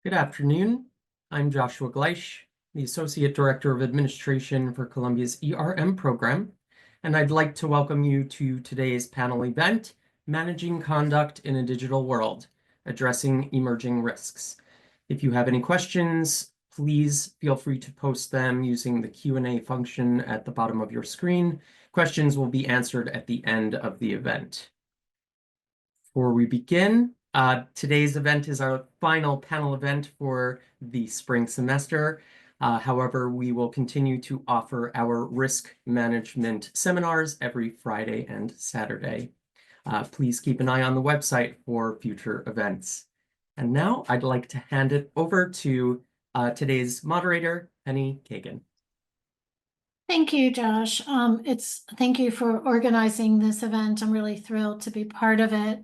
Good afternoon. I'm Joshua Gleisch, the Associate Director of Administration for Columbia's ERM program, and I'd like to welcome you to today's panel event, Managing Conduct in a Digital World, Addressing Emerging Risks. If you have any questions, please feel free to post them using the Q&A function at the bottom of your screen. Questions will be answered at the end of the event. Before we begin, today's event is our final panel event for the spring semester. However, we will continue to offer our risk management seminars every Friday and Saturday. Please keep an eye on the website for future events. And now I'd like to hand it over to today's moderator, Penny Kagan. Thank you, Josh. Thank you for organizing this event. I'm really thrilled to be part of it.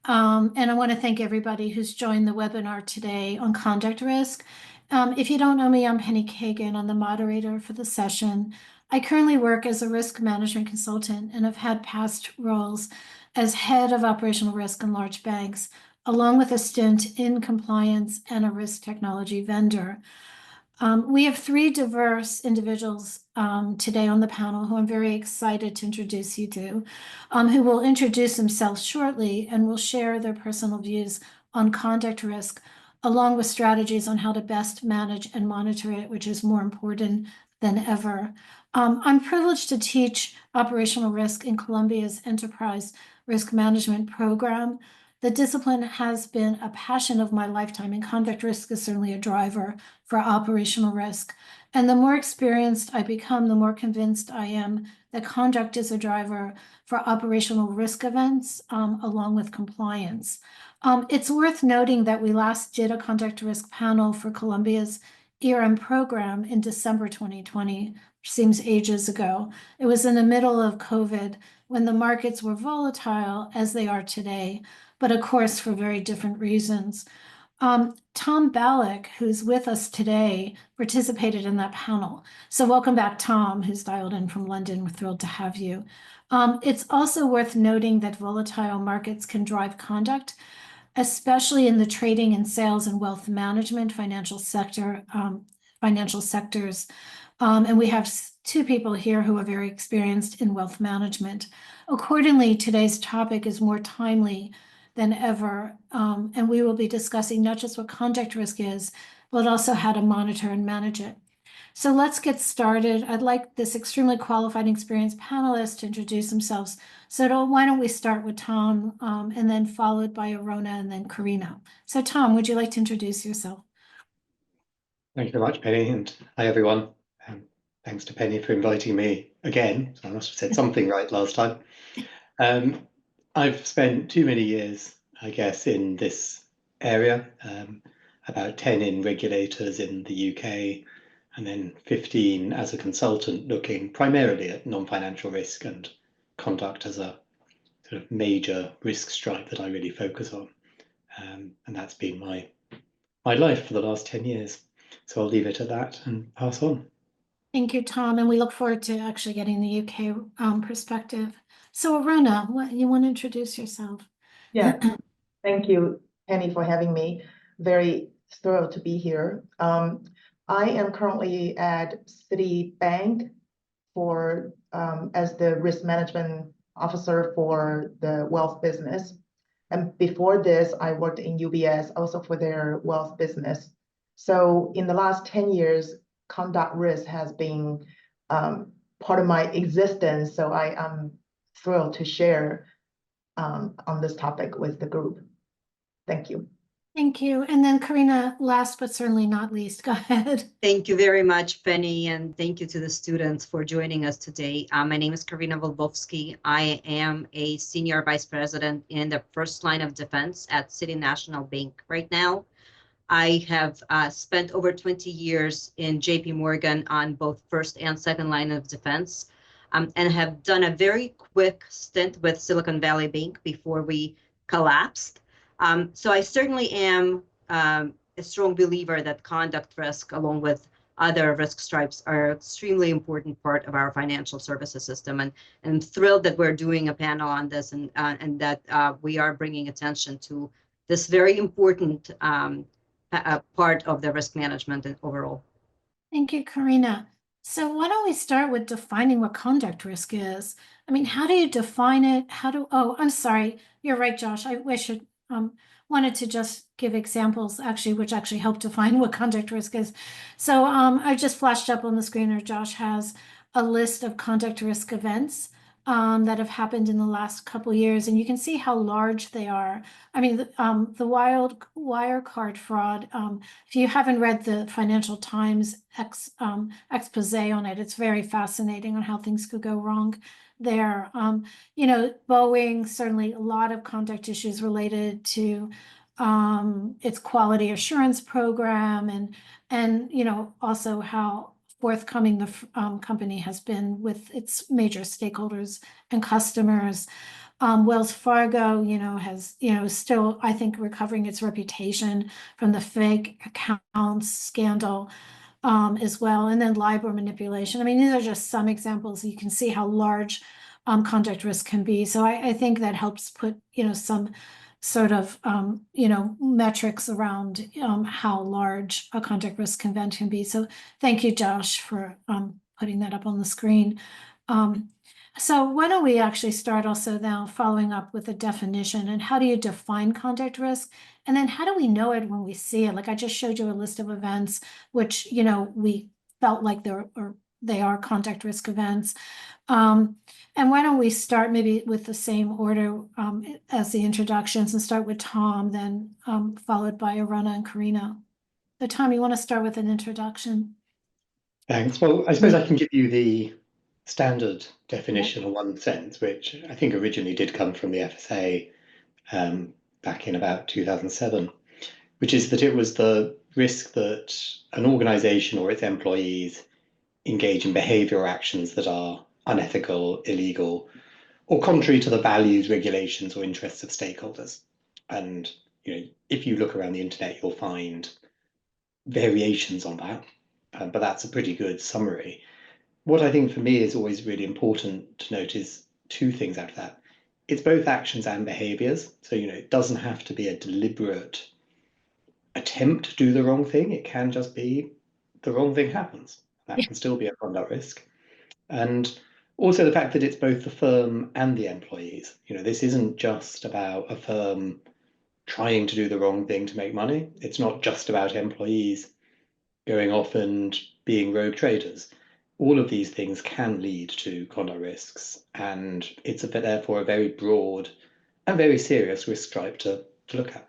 And I want to thank everybody who's joined the webinar today on conduct risk. If you don't know me, I'm Penny Kagan. I'm the moderator for the session. I currently work as a risk management consultant and have had past roles as head of operational risk in large banks, along with a stint in compliance and a risk technology vendor. We have three diverse individuals today on the panel who I'm very excited to introduce you to, who will introduce themselves shortly and will share their personal views on conduct risk, along with strategies on how to best manage and monitor it, which is more important than ever. I'm privileged to teach operational risk in Columbia's Enterprise Risk Management program. The discipline has been a passion of my lifetime, and conduct risk is certainly a driver for operational risk. And the more experienced I become, the more convinced I am that conduct is a driver for operational risk events, along with compliance. It's worth noting that we last did a conduct risk panel for Columbia's ERM program in December 2020, which seems ages ago. It was in the middle of COVID when the markets were volatile as they are today, but of course for very different reasons. Tom Ballack, who's with us today, participated in that panel. So welcome back, Tom, who's dialed in from London. We're thrilled to have you. It's also worth noting that volatile markets can drive conduct, especially in the trading and sales and wealth management financial sectors. And we have two people here who are very experienced in wealth management. Accordingly, today's topic is more timely than ever, and we will be discussing not just what conduct risk is, but also how to monitor and manage it. So let's get started. I'd like this extremely qualified and experienced panelist to introduce themselves. So why don't we start with Tom, and then followed by Arona and then Karina. So Tom, would you like to introduce yourself? Thank you very much, Penny, and hi everyone. Thanks to Penny for inviting me again. I must have said something right last time. I've spent too many years, I guess, in this area, about 10 in regulators in the UK, and then 15 as a consultant looking primarily at non-financial risk and conduct as a sort of major risk stripe that I really focus on. And that's been my life for the last 10 years. So I'll leave it at that and pass on. Thank you, Tom, and we look forward to actually getting the UK perspective. So Arona, you want to introduce yourself? Yeah, thank you, Penny, for having me. Very thrilled to be here. I am currently at Citibank for as the risk management officer for the wealth business. And before this, I worked in UBS also for their wealth business. So in the last 10 years, conduct risk has been part of my existence. So I am thrilled to share on this topic with the group. Thank you. Thank you. And then Karina, last but certainly not least, go ahead. Thank you very much, Penny, and thank you to the students for joining us today. My name is Karina Volbovsky. I am a senior vice president in the first line of defense at City National Bank right now. I have spent over 20 years in JP Morgan on both first and second line of defense, and have done a very quick stint with Silicon Valley Bank before we collapsed. So I certainly am a strong believer that conduct risk, along with other risk stripes, are an extremely important part of our financial services system. And I'm thrilled that we're doing a panel on this and that we are bringing attention to this very important part of the risk management overall. Thank you, Karina. So why don't we start with defining what conduct risk is? I mean, how do you define it? Oh, I'm sorry. You're right, Josh. I wish I wanted to just give examples actually, which actually help define what conduct risk is. So I just flashed up on the screen, or Josh has a list of conduct risk events that have happened in the last couple years, and you can see how large they are. I mean, the wire card fraud, if you haven't read the Financial Times expose on it, it's very fascinating on how things could go wrong there. You know, Boeing, certainly a lot of conduct issues related to its quality assurance program, and you know, also how forthcoming the company has been with its major stakeholders and customers. Wells Fargo, you know, has, you know, still, I think, recovering its reputation from the fake accounts scandal as well. And then LIBOR manipulation. I mean, these are just some examples. You can see how large conduct risk can be. So I think that helps put, you know, some sort of, you know, metrics around how large a conduct risk event can be. So thank you, Josh, for putting that up on the screen. So why don't we actually start also now following up with a definition, and how do you define conduct risk? And then how do we know it when we see it? Like I just showed you a list of events, which, you know, we felt like they are conduct risk events. And why don't we start maybe with the same order as the introductions, and start with Tom, then followed by Aruna and Karina. So Tom, you want to start with an introduction? Thanks. Well, I suppose I can give you the standard definition in one sense, which I think originally did come from the FSA back in about 2007, which is that it was the risk that an organization or its employees engage in behavior or actions that are unethical, illegal, or contrary to the values, regulations, or interests of stakeholders. And you know, if you look around the internet, you'll find variations on that, but that's a pretty good summary. What I think for me is always really important to note is two things out of that. It's both actions and behaviors. So, you know, it doesn't have to be a deliberate attempt to do the wrong thing. It can just be the wrong thing happens. That can still be a conduct risk. And also the fact that it's both the firm and the employees. You know, this isn't just about a firm trying to do the wrong thing to make money. It's not just about employees going off and being rogue traders. All of these things can lead to conduct risks, and it's therefore a very broad and very serious risk type to look at.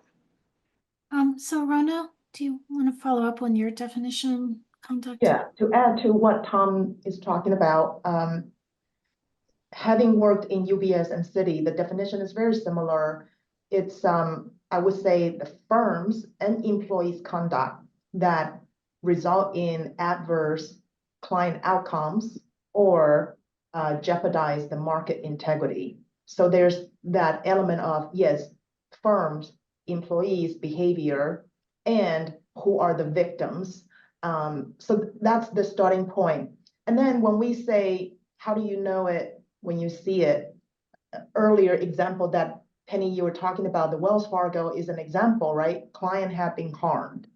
So Rona, do you want to follow up on your definition of conduct? Yeah, to add to what Tom is talking about, having worked in UBS and Citi, the definition is very similar. It's, I would say, the firms and employees' conduct that result in adverse client outcomes or jeopardize the market integrity. So there's that element of, yes, firms, employees' behavior, and who are the victims. So that's the starting point. And then when we say, how do you know it when you see it? Earlier example that Penny, you were talking about, the Wells Fargo is an example, right? Client have been harmed.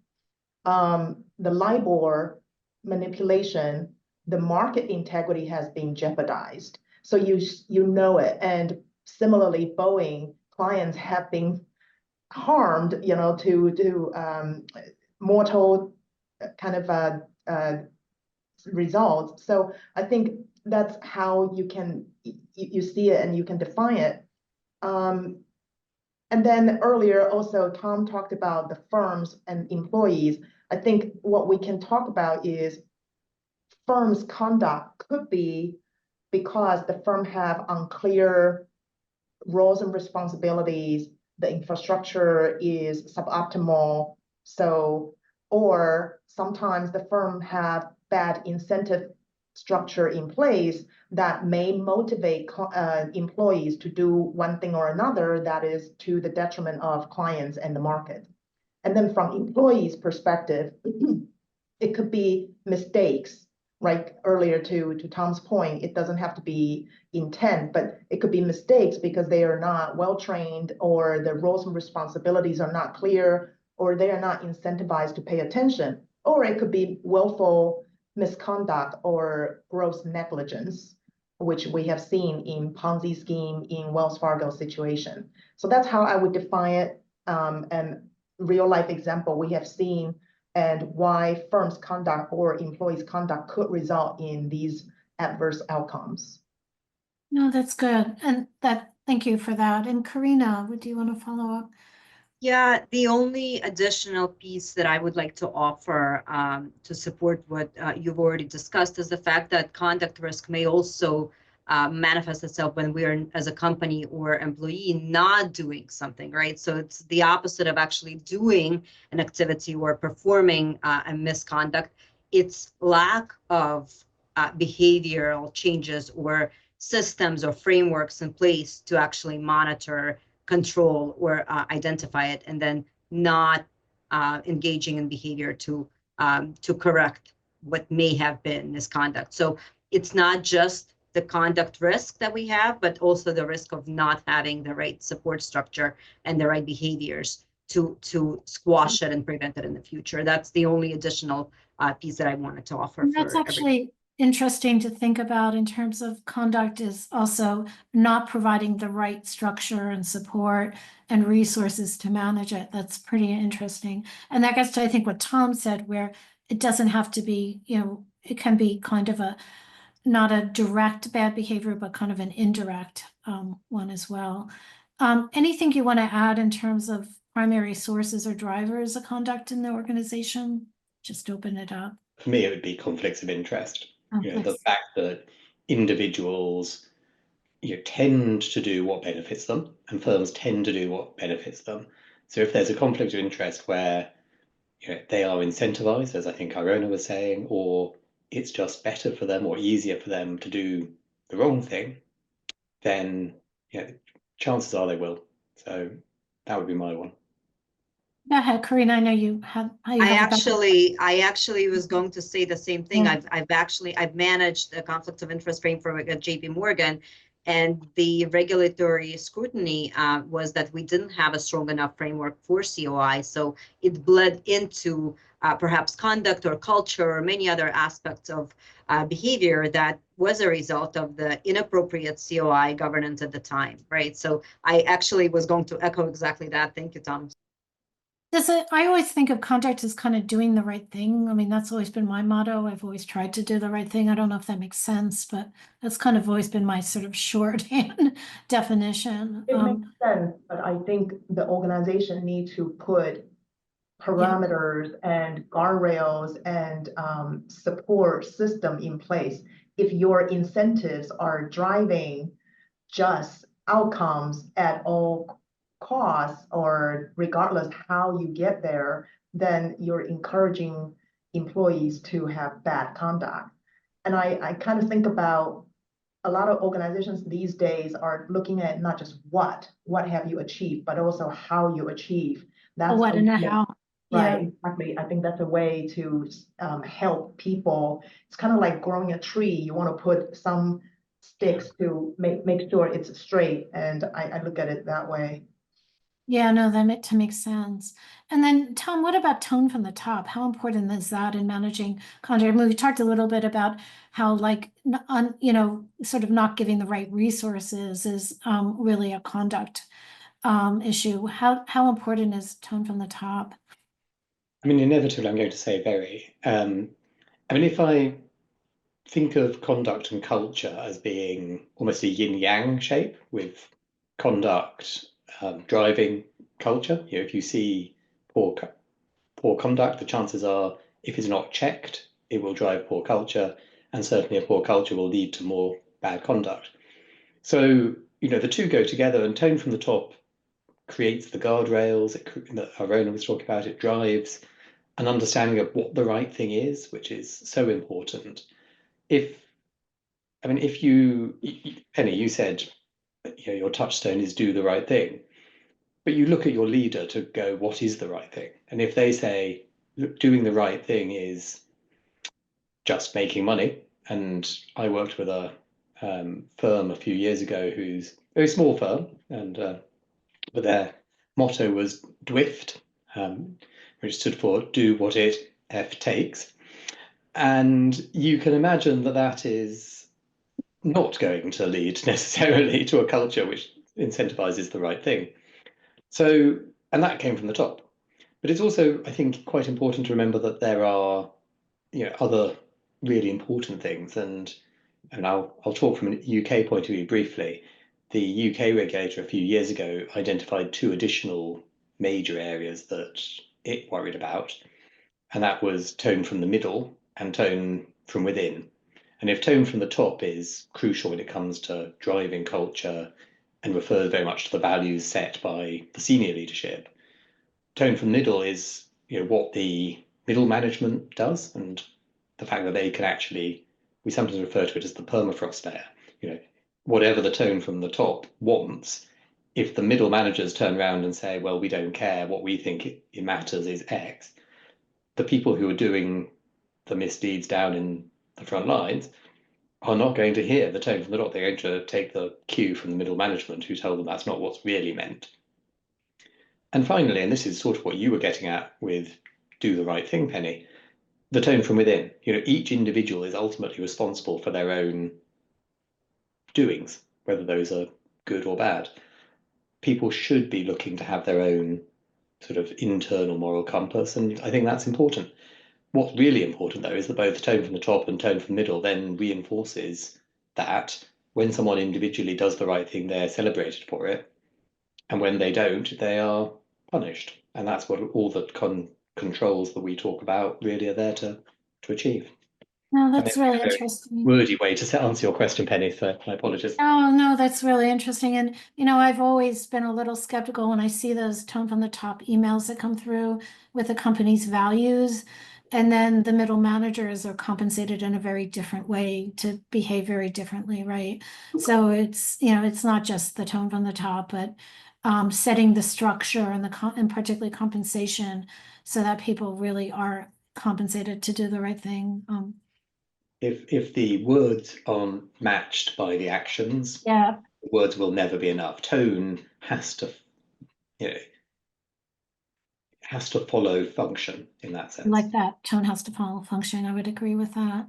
The LIBOR manipulation, the market integrity has been jeopardized. So you know it. And similarly, Boeing clients have been harmed, you know, to mortal kind of results. So I think that's how you see it and you can define it. And then earlier also, Tom talked about the firms and employees. I think what we can talk about is firms' conduct could be because the firm have unclear roles and responsibilities, the infrastructure is suboptimal. So, or sometimes the firm have bad incentive structure in place that may motivate employees to do one thing or another that is to the detriment of clients and the market. And then from employees' perspective, it could be mistakes, right? Earlier to Tom's point, it doesn't have to be intent, but it could be mistakes because they are not well-trained or the roles and responsibilities are not clear, or they are not incentivized to pay attention, or it could be willful misconduct or gross negligence, which we have seen in Ponzi scheme, in Wells Fargo situation. So that's how I would define it. And real life example we have seen, and why firms' conduct or employees' conduct could result in these adverse outcomes. No, that's good. And thank you for that. And Karina, do you want to follow up? Yeah, the only additional piece that I would like to offer to support what you've already discussed is the fact that conduct risk may also manifest itself when we are, as a company or employee, not doing something, right? So it's the opposite of actually doing an activity or performing a misconduct. It's lack of behavioral changes or systems or frameworks in place to actually monitor, control, or identify it, and then not engaging in behavior to correct what may have been misconduct. So it's not just the conduct risk that we have, but also the risk of not having the right support structure and the right behaviors to squash it and prevent it in the future. That's the only additional piece that I wanted to offer. And that's actually interesting to think about in terms of conduct, is also not providing the right structure and support and resources to manage it. That's pretty interesting. And that gets to, I think, what Tom said, where it doesn't have to be, it can be kind of not a direct bad behavior, but kind of an indirect one as well. Anything you want to add in terms of primary sources or drivers of conduct in the organization? Just open it up. For me, it would be conflicts of interest. The fact that individuals tend to do what benefits them, and firms tend to do what benefits them. So if there's a conflict of interest where they are incentivized, as I think Irona was saying, or it's just better for them or easier for them to do the wrong thing, then chances are they will. So that would be my one. Go ahead, Karina. I know you have. I actually was going to say the same thing. Yeah. I've managed a conflict of interest framework at JP Morgan, and the regulatory scrutiny was that we didn't have a strong enough framework for COI, so it bled into perhaps conduct or culture or many other aspects of behavior that was a result of the inappropriate COI governance at the time, right? So I actually was going to echo exactly that. Thank you, Tom. I always think of conduct as kind of doing the right thing. I mean, that's always been my motto. I've always tried to do the right thing. I don't know if that makes sense, but that's kind of always been my sort of shorthand definition. It makes sense, but I think the organization needs to put parameters and guardrails and support system in place. If your incentives are driving just outcomes at all costs, or regardless how you get there, then you're encouraging employees to have bad conduct. And I kind of think about a lot of organizations these days are looking at not just what have you achieved, but also how you achieve. That's what and how. Right, exactly. I think that's a way to help people. It's kind of like growing a tree. You want to put some sticks to make sure it's straight, and I look at it that way. Yeah, no, that makes sense. And then, Tom, what about tone from the top? How important is that in managing conduct? I mean, we talked a little bit about how, sort of not giving the right resources is really a conduct issue. How important is tone from the top? I mean, inevitably, I'm going to say very. I mean, if I think of conduct and culture as being almost a yin-yang shape, with conduct driving culture. If you see poor conduct, the chances are, if it's not checked, it will drive poor culture, and certainly a poor culture will lead to more bad conduct. So, the two go together, and tone from the top creates the guardrails that Irona was talking about. It drives an understanding of what the right thing is, which is so important. If you, Penny, you said your touchstone is do the right thing, but you look at your leader to go, what is the right thing? And if they say doing the right thing is just making money, and I worked with a firm a few years ago who's a very small firm, and but their motto was DWIFT, which stood for do what it F takes. And you can imagine that that is not going to lead necessarily to a culture which incentivizes the right thing. So, and that came from the top. But it's also, I think, quite important to remember that there are, other really important things. And I'll talk from a UK point of view briefly. The UK regulator a few years ago identified 2 additional major areas that it worried about, and that was tone from the middle and tone from within. And if tone from the top is crucial when it comes to driving culture and refers very much to the values set by the senior leadership, tone from the middle is what the middle management does, and the fact that they can actually, we sometimes refer to it as the permafrost layer. Whatever the tone from the top wants, if the middle managers turn around and say, well, we don't care, what we think it matters is X, the people who are doing the misdeeds down in the front lines are not going to hear the tone from the top. They're going to take the cue from the middle management, who tell them that's not what's really meant. And finally, and this is sort of what you were getting at with do the right thing, Penny, the tone from within. Each individual is ultimately responsible for their own doings, whether those are good or bad. People should be looking to have their own sort of internal moral compass, and I think that's important. What's really important, though, is that both tone from the top and tone from the middle then reinforces that when someone individually does the right thing, they're celebrated for it, and when they don't, they are punished. And that's what all the controls that we talk about really are there to achieve. No, that's really interesting. Wordy way to answer your question, Penny, so my apologies. Oh, no, that's really interesting. And, I've always been a little skeptical when I see those tone from the top emails that come through with the company's values. And then the middle managers are compensated in a very different way to behave very differently, right? So it's, it's not just the tone from the top, but setting the structure and and particularly compensation so that people really are compensated to do the right thing. If the words aren't matched by the actions, Yeah. the words will never be enough. Tone has to, has to follow function in that sense. Like that, tone has to follow function. I would agree with that.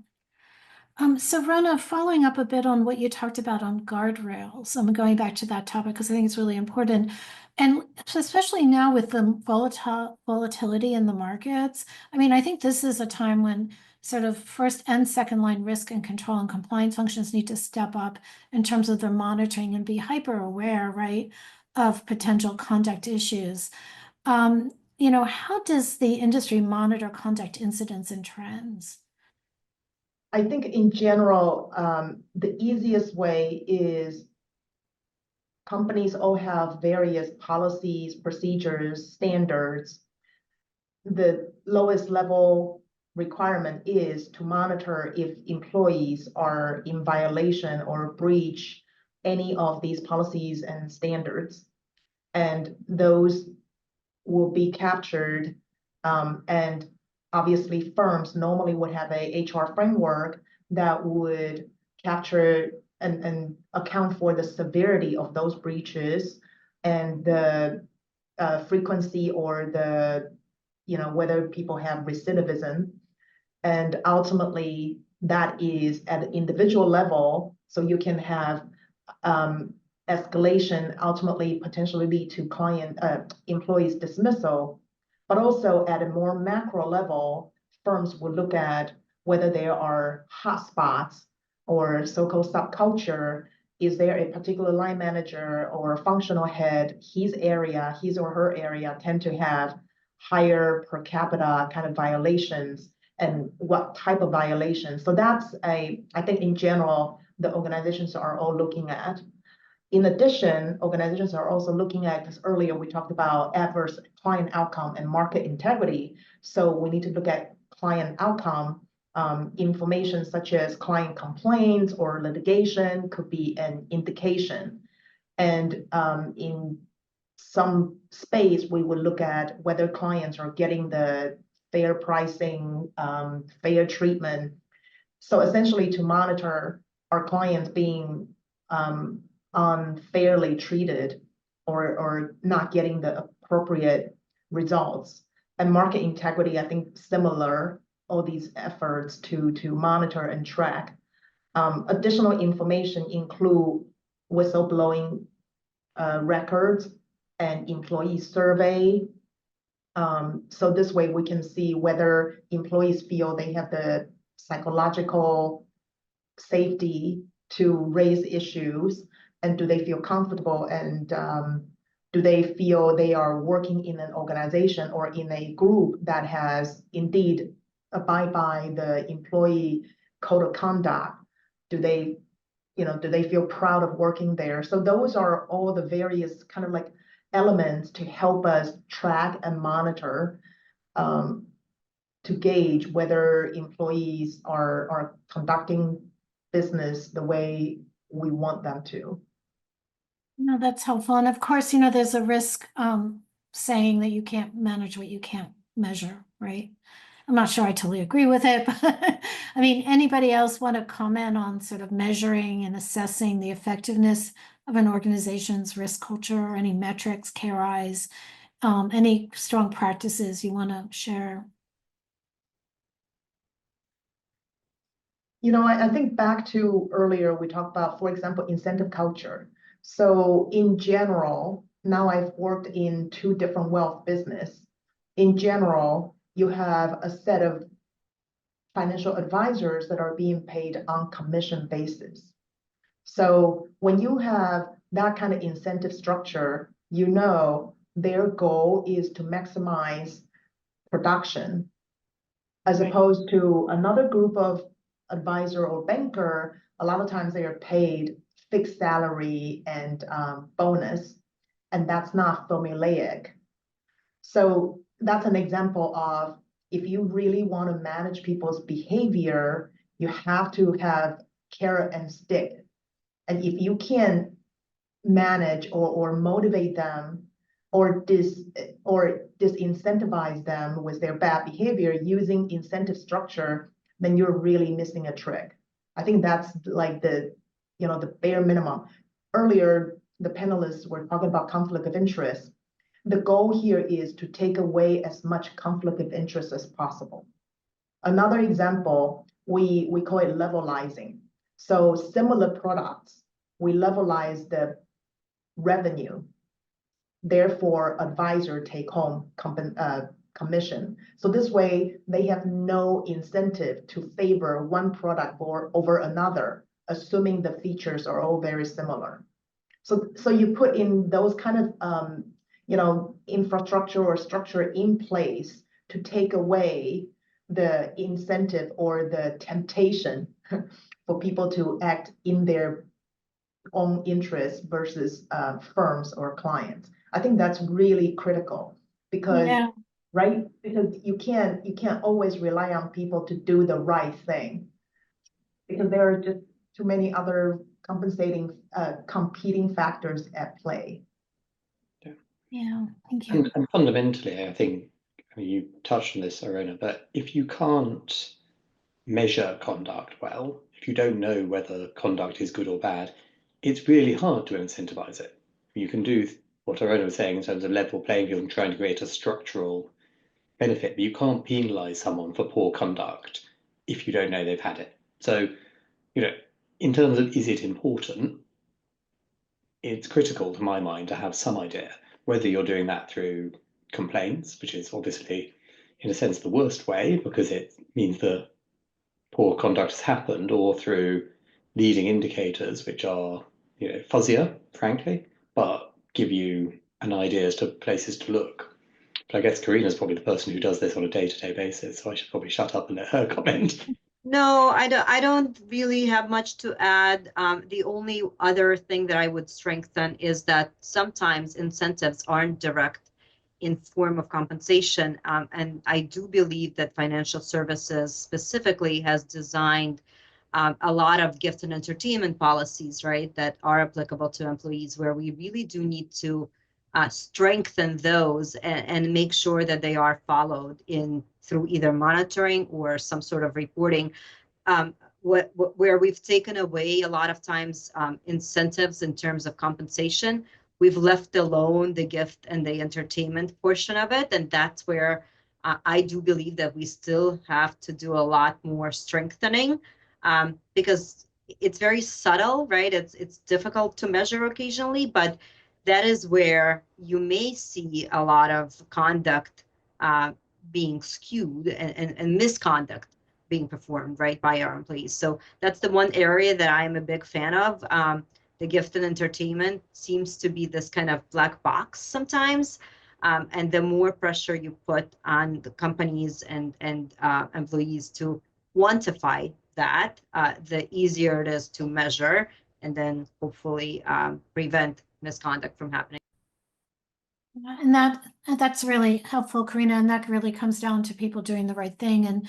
So Rona, following up a bit on what you talked about on guardrails, I'm going back to that topic because I think it's really important. And especially now with the volatility in the markets, I think this is a time when sort of first and second line risk and control and compliance functions need to step up in terms of their monitoring and be hyper aware, right, of potential conduct issues. How does the industry monitor conduct incidents and trends? I think in general, the easiest way is companies all have various policies, procedures, standards. The lowest level requirement is to monitor if employees are in violation or breach any of these policies and standards. And those will be captured, and obviously firms normally would have a HR framework that would capture and account for the severity of those breaches and the frequency or the, whether people have recidivism. And ultimately that is at an individual level. So you can have escalation ultimately potentially lead to employees dismissal, but also at a more macro level, firms will look at whether there are hotspots or so-called subculture. Is there a particular line manager or functional head, his or her area tend to have higher per capita kind of violations, and what type of violations? So that's I think in general, the organizations are all looking at. In addition, organizations are also looking at, because earlier we talked about adverse client outcome and market integrity. So we need to look at client outcome information such as client complaints or litigation could be an indication. And in some space, we would look at whether clients are getting the fair pricing, fair treatment. So essentially to monitor our clients being unfairly treated or not getting the appropriate results. And market integrity, I think similar, all these efforts to monitor and track. Additional information include whistleblowing records and employee survey. So this way we can see whether employees feel they have the psychological safety to raise issues, and do they feel comfortable, and do they feel they are working in an organization or in a group that has indeed abide by the employee code of conduct? Do they feel proud of working there? So those are all the various kind of like elements to help us track and monitor, to gauge whether employees are conducting business the way we want them to. No, that's helpful. And of course, there's a risk saying that you can't manage what you can't measure, right? I'm not sure I totally agree with it, but I mean, anybody else want to comment on sort of measuring and assessing the effectiveness of an organization's risk culture, or any metrics, KRIs, any strong practices you want to share? I think back to earlier, we talked about, for example, incentive culture. So in general, now I've worked in 2 different wealth business. In general, you have a set of financial advisors that are being paid on commission basis. So when you have that kind of incentive structure, their goal is to maximize production, as opposed to another group of advisor or banker. A lot of times they are paid fixed salary and bonus, and that's not formulaic. So that's an example of, if you really want to manage people's behavior, you have to have carrot and stick. And if you can't manage or motivate them or disincentivize them with their bad behavior using incentive structure, then you're really missing a trick. I think that's like the bare minimum. Earlier, the panelists were talking about conflict of interest. The goal here is to take away as much conflict of interest as possible. Another example, we call it levelizing. So similar products, we levelize the revenue. Therefore, advisor take home commission. So this way, they have no incentive to favor one product over another, assuming the features are all very similar. So you put in those kind of infrastructure or structure in place to take away the incentive or the temptation for people to act in their own interest versus firms or clients. I think that's really critical, because right? Because you can't always rely on people to do the right thing, because there are just too many other competing factors at play. Yeah, thank you. And fundamentally, I think, you touched on this, Arona, but if you can't measure conduct well, if you don't know whether conduct is good or bad, it's really hard to incentivize it. You can do what Arona was saying in terms of level playing field and trying to create a structural benefit, but you can't penalize someone for poor conduct if you don't know they've had it. So, in terms of, is it important? It's critical, to my mind, to have some idea, whether you're doing that through complaints, which is obviously, in a sense, the worst way, because it means the poor conduct has happened, or through leading indicators, which are, fuzzier, frankly, but give you an idea as to places to look. But I guess Karina's probably the person who does this on a day-to-day basis, so I should probably shut up and let her comment. No, I don't really have much to add. The only other thing that I would strengthen is that sometimes incentives aren't direct in form of compensation. And I do believe that financial services specifically has designed a lot of gift and entertainment policies, right, that are applicable to employees, where we really do need to strengthen those and make sure that they are followed through either monitoring or some sort of reporting. Where we've taken away a lot of times incentives in terms of compensation, we've left alone the gift and the entertainment portion of it. And that's where I do believe that we still have to do a lot more strengthening, because it's very subtle, right? It's difficult to measure occasionally, but that is where you may see a lot of conduct being skewed and misconduct being performed, right, by our employees. So that's the one area that I'm a big fan of. The gift and entertainment seems to be this kind of black box sometimes. And the more pressure you put on the companies and employees to quantify that, the easier it is to measure and then hopefully prevent misconduct from happening. And that's really helpful, Karina, and that really comes down to people doing the right thing and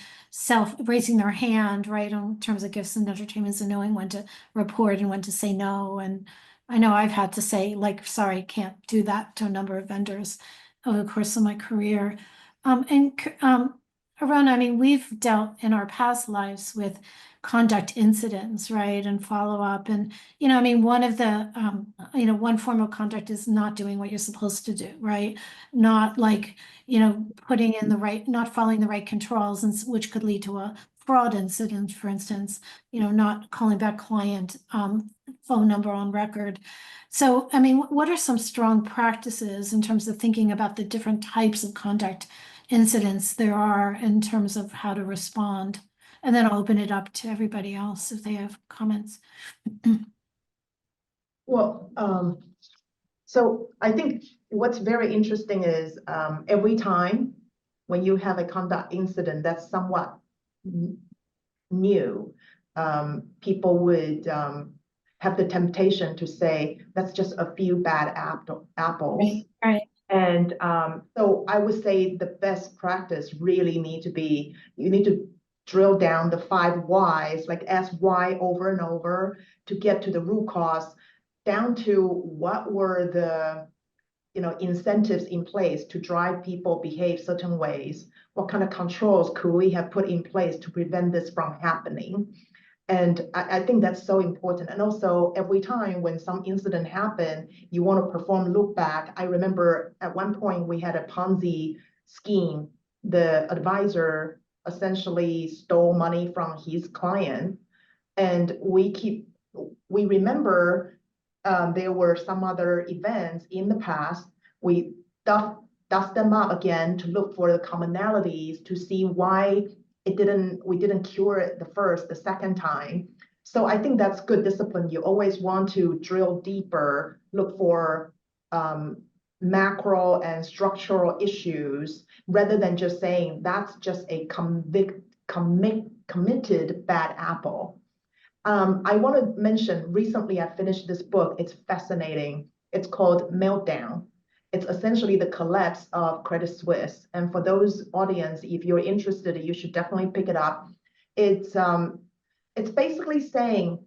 raising their hand, right, in terms of gifts and entertainments and knowing when to report and when to say no. And I know I've had to say, like, sorry, can't do that to a number of vendors over the course of my career. Arun, I mean, we've dealt in our past lives with conduct incidents, right, and follow up. And, I mean, one of the, one form of conduct is not doing what you're supposed to do, right? Not like, putting in not following the right controls, and which could lead to a fraud incident, for instance, not calling back client phone number on record. So, I mean, what are some strong practices in terms of thinking about the different types of conduct incidents there are in terms of how to respond? And then I'll open it up to everybody else if they have comments. Well, so I think what's very interesting is every time when you have a conduct incident that's somewhat new, people would have the temptation to say that's just a few bad apples. Right. And so I would say the best practice really you need to drill down the 5 whys, like ask why over and over to get to the root cause, down to what were the incentives in place to drive people behave certain ways. What kind of controls could we have put in place to prevent this from happening? And I think that's so important. And also every time when some incident happened, you want to perform look back. I remember at one point we had a Ponzi scheme. The advisor essentially stole money from his client. And we remember there were some other events in the past. We dust them up again to look for the commonalities to see why we didn't cure it the second time. So I think that's good discipline. You always want to drill deeper, look for macro and structural issues, rather than just saying that's just a committed bad apple. I want to mention, recently I finished this book. It's fascinating. It's called Meltdown. It's essentially the collapse of Credit Suisse. And for those audience, if you're interested, you should definitely pick it up. It's basically saying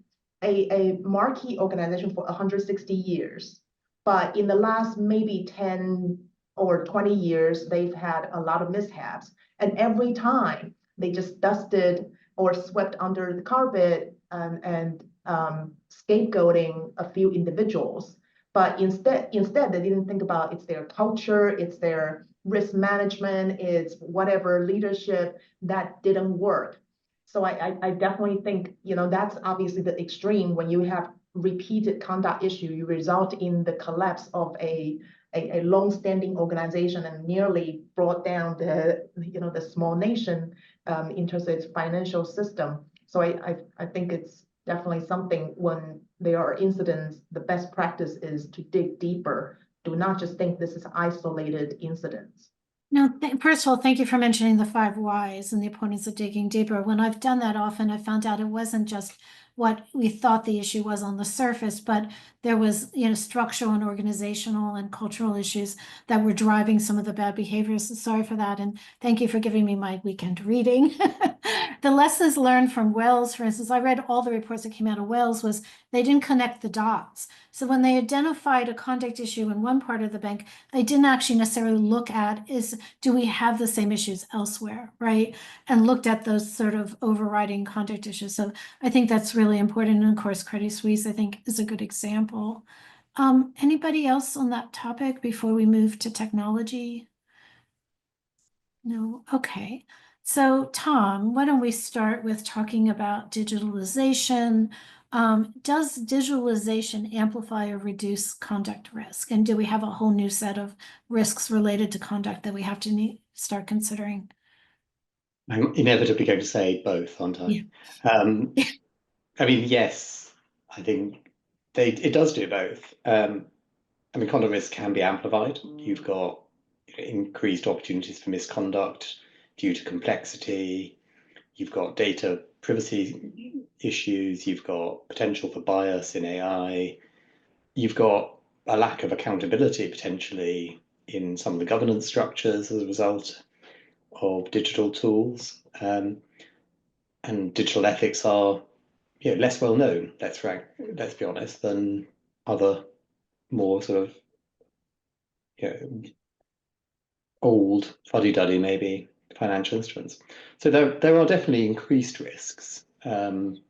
a marquee organization for 160 years, but in the last maybe 10 or 20 years, they've had a lot of mishaps. And every time they just dusted or swept under the carpet and scapegoating a few individuals. But instead, they didn't think about it's their culture, it's their risk management, it's whatever leadership that didn't work. So I definitely think, that's obviously the extreme. When you have repeated conduct issue, you result in the collapse of a long-standing organization and nearly brought down the small nation in terms of its financial system. So I think it's definitely something when there are incidents, the best practice is to dig deeper. Do not just think this is isolated incidents. No, first of all, thank you for mentioning the 5 whys and the importance of digging deeper. When I've done that often, I found out it wasn't just what we thought the issue was on the surface, but there was, structural and organizational and cultural issues that were driving some of the bad behaviors. So sorry for that. And thank you for giving me my weekend reading. The lessons learned from Wells, for instance, I read all the reports that came out of Wells, was they didn't connect the dots. So when they identified a conduct issue in one part of the bank, they didn't actually necessarily look at do we have the same issues elsewhere, right? And looked at those sort of overriding conduct issues. So I think that's really important. And of course, Credit Suisse, I think, is a good example. Anybody else on that topic before we move to technology? No, okay. So Tom, why don't we start with talking about digitalization? Does digitalization amplify or reduce conduct risk? And do we have a whole new set of risks related to conduct that we have to start considering? I'm inevitably going to say both, aren't I? Yeah. I mean, yes, I think it does do both. I mean, conduct risk can be amplified. You've got increased opportunities for misconduct due to complexity. You've got data privacy issues. You've got potential for bias in AI. You've got a lack of accountability potentially in some of the governance structures as a result of digital tools. And digital ethics are less well known, let's be honest, than other more sort of old fuddy-duddy maybe financial instruments. So there are definitely increased risks. Having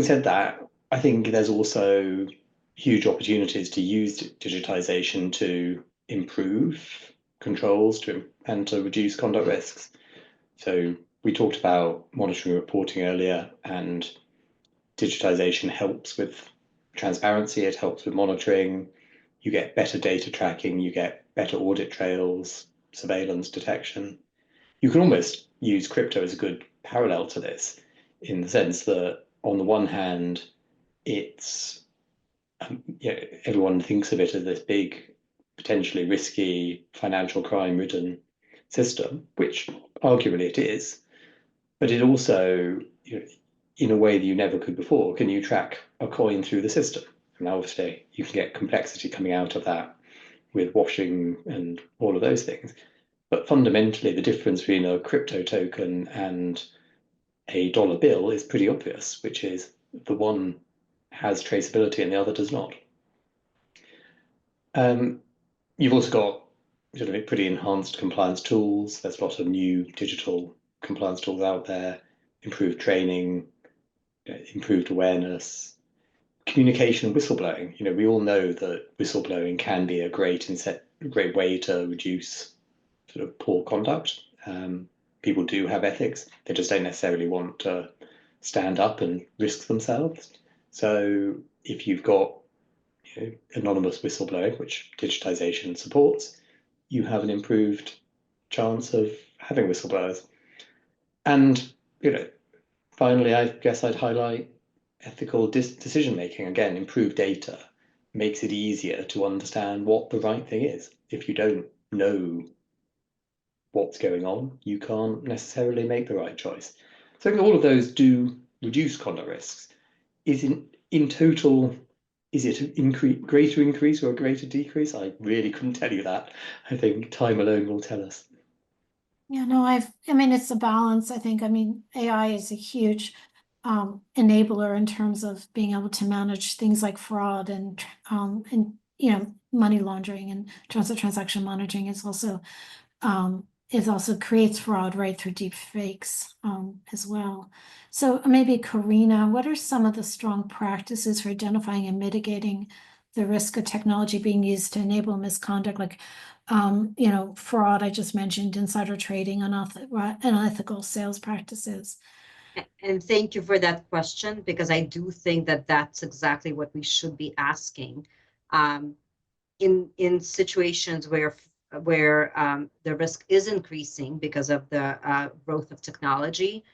said that, I think there's also huge opportunities to use digitization to improve controls and to reduce conduct risks. So we talked about monitoring and reporting earlier, and digitization helps with transparency, it helps with monitoring, you get better data tracking, you get better audit trails, surveillance detection. You can almost use crypto as a good parallel to this, in the sense that on the one hand, it's everyone thinks of it as this big, potentially risky, financial crime-ridden system, which arguably it is, but it also, in a way that you never could before, can you track a coin through the system? And obviously, you can get complexity coming out of that with washing and all of those things. But fundamentally, the difference between a crypto token and a dollar bill is pretty obvious, which is the one has traceability and the other does not. You've also got sort of pretty enhanced compliance tools. There's a lot of new digital compliance tools out there, improved training, improved awareness, communication, whistleblowing. We all know that whistleblowing can be a great way to reduce sort of poor conduct. People do have ethics. They just don't necessarily want to stand up and risk themselves. So if you've got anonymous whistleblowing, which digitization supports, you have an improved chance of having whistleblowers. And finally, I guess I'd highlight ethical decision making. Again, improved data makes it easier to understand what the right thing is. If you don't know what's going on, you can't necessarily make the right choice. So I think all of those do reduce conduct risks. In total, is it an greater increase or a greater decrease? I really couldn't tell you that. I think time alone will tell us. Yeah, no, I mean, it's a balance. I think, AI is a huge enabler in terms of being able to manage things like fraud and money laundering, and transaction monitoring is also creates fraud right through deep fakes as well. So maybe Karina, what are some of the strong practices for identifying and mitigating the risk of technology being used to enable misconduct, like fraud, I just mentioned, insider trading, unethical sales practices? And thank you for that question, because I do think that that's exactly what we should be asking. In situations where the risk is increasing because of the growth of technology,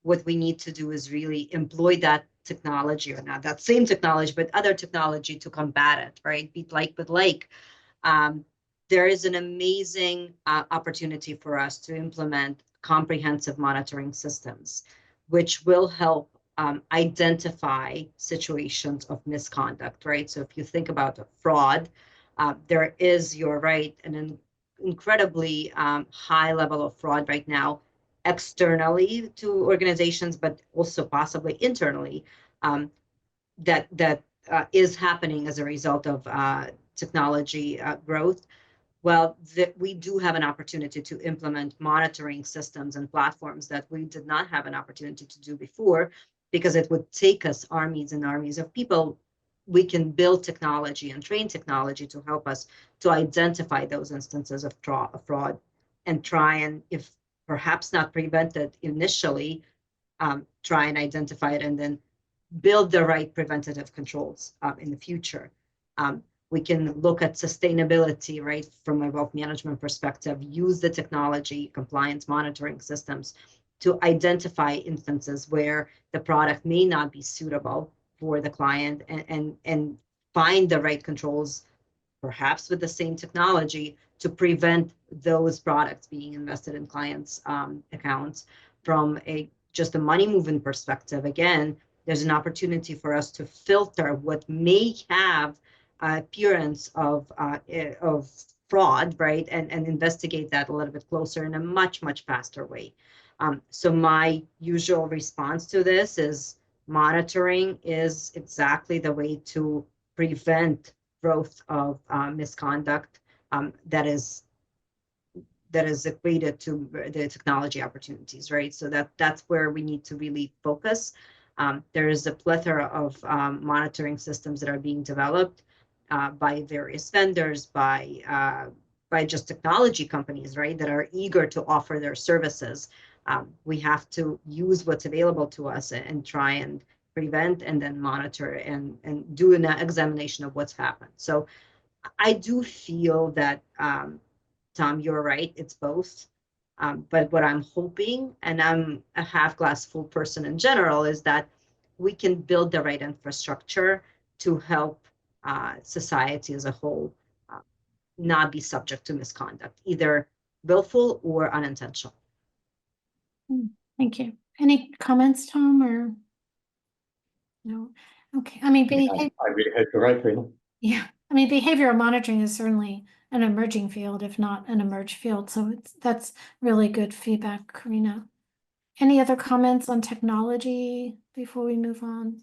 what we need to do is really employ that technology, or not that same technology, but other technology to combat it, right? Be like with like. There is an amazing opportunity for us to implement comprehensive monitoring systems, which will help identify situations of misconduct, right? So if you think about fraud, there is, you're right, an incredibly high level of fraud right now, externally to organizations, but also possibly internally, that is happening as a result of technology growth. Well, we do have an opportunity to implement monitoring systems and platforms that we did not have an opportunity to do before, because it would take us armies and armies of people we can build technology and train technology to help us to identify those instances of fraud and try and, if perhaps not prevent it initially, try and identify it and then build the right preventative controls in the future. We can look at sustainability, right, from a wealth management perspective, use the technology, compliance monitoring systems to identify instances where the product may not be suitable for the client, and find the right controls, perhaps with the same technology, to prevent those products being invested in clients' accounts. From just a money movement perspective, again, there's an opportunity for us to filter what may have appearance of fraud, right, and investigate that a little bit closer in a much faster way. So my usual response to this is monitoring is exactly the way to prevent growth of misconduct that is equated to the technology opportunities, right? So that's where we need to really focus. There is a plethora of monitoring systems that are being developed by various vendors, by just technology companies, right, that are eager to offer their services. We have to use what's available to us and try and prevent and then monitor and do an examination of what's happened. So I do feel that, Tom, you're right, it's both. But what I'm hoping, and I'm a half glass full person in general, is that we can build the right infrastructure to help society as a whole not be subject to misconduct, either willful or unintentional. Thank you. Any comments, Tom, or no? Okay. I mean, I really hope you're right, Karina. yeah. I mean, behavioral monitoring is certainly an emerging field, if not an emerged field. So that's really good feedback, Karina. Any other comments on technology before we move on?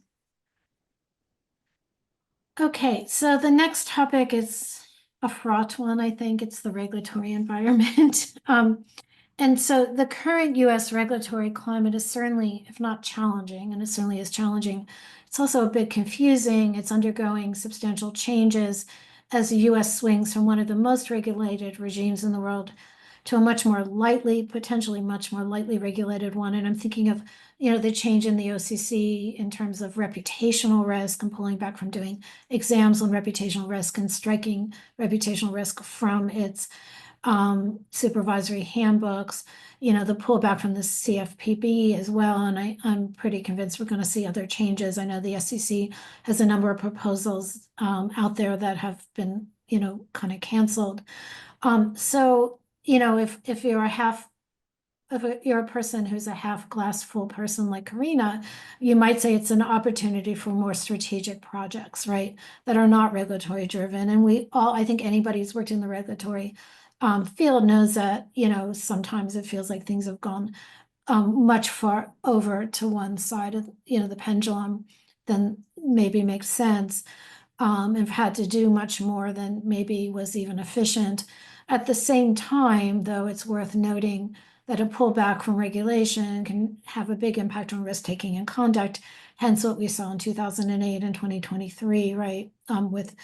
Okay, so the next topic is a fraught one, I think. It's the regulatory environment. And so the current US regulatory climate is certainly, if not challenging, and it certainly is challenging, it's also a bit confusing. It's undergoing substantial changes as the US swings from one of the most regulated regimes in the world to a much more lightly, potentially much more lightly regulated one. And I'm thinking of, the change in the OCC in terms of reputational risk and pulling back from doing exams on reputational risk and striking reputational risk from its supervisory handbooks, the pullback from the CFPB as well. And I'm pretty convinced we're going to see other changes. I know the SEC has a number of proposals out there that have been, kind of canceled. So, if you're a person who's a half glass full person like Karina, you might say it's an opportunity for more strategic projects, right, that are not regulatory driven. And I think anybody who's worked in the regulatory field knows that, sometimes it feels like things have gone much far over to one side of, the pendulum than maybe makes sense. Have had to do much more than maybe was even efficient. At the same time, though, it's worth noting that a pullback from regulation can have a big impact on risk-taking and conduct, hence what we saw in 2008 and 2023, right? With,